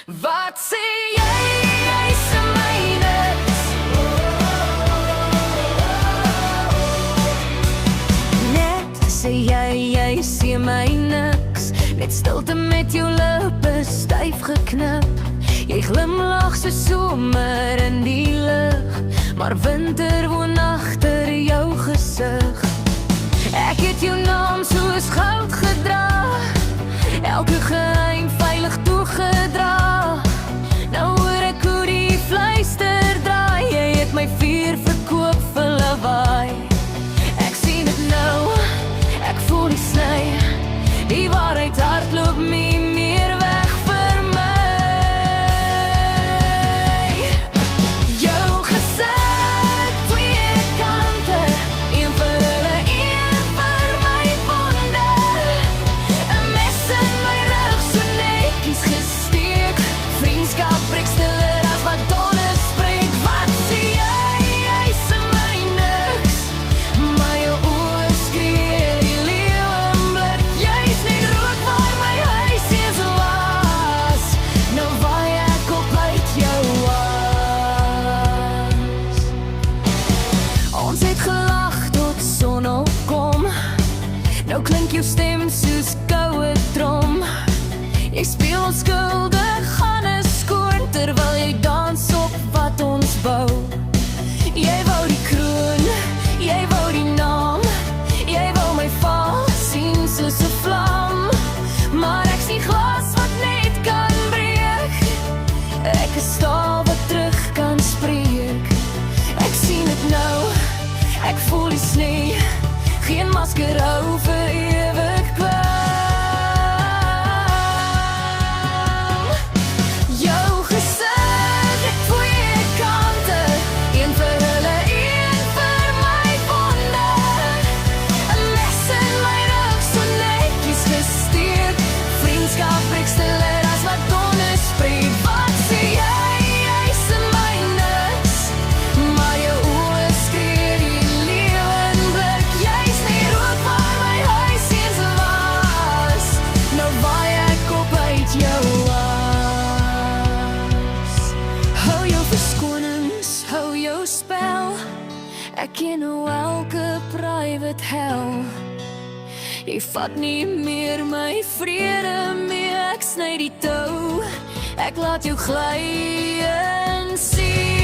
Wat sê jy? Jy sê my niks. Net sê jy sê my niks. Net stilte met jou lippe styf geknip. Jy glimlag so somer in die lug, maar winter woon agter jou gesig. Ek het jou naam soos goud gedra, elke geheim veilig toegedra. Nou hoor ek hoe die fluister draai, jy het my vuur verkoop vir lawaai. Ek sien dit nou, ek voel die sny, die waarheid hardloop nie meer weg vir my. Jou gesit, twee kante, een vir hulle, een vir my wonde. 'n mes in my rug, so netjies gesteek. Vriendskap breek stiller as wat donder spreek. Wat sê jy sê my niks, maar jou oë skree die leeuwenblik. Jy's net rook waar my huis eens was, nou waai ek op uit jou was. Ons het gelag tot son opkom, nou klink jou stem soos koue trom. Jy speel onskuldig, gaan is skoon, terwyl jy dans op wat ons bou. Jy wou die kroon, jy wou die naam, jy wou my val sien soos 'n vlam. Maar ek sien glas wat net kan breek, ek is staal wat terug kan spreek. Ek sien dit nou, ek voel die sneeu, geen masker hou vir ewig klam. Jou gesit het twee kante, een vir hulle, een vir my wonde. 'n mes in my rug, so netjies gesteek. Vriendskap breek stiller as wat donder spreek. Wat sê jy sê my niks, maar jou oë skree die leeuwenblik. Jy's net rook waar my huis eens was, nou waai ek op uit jou was. Hou jou verskonings, hou jou spel, ek ken nou elke private hell. Jy vat nie meer my vrede mee, ek sny die tou, ek laat jou gly in see.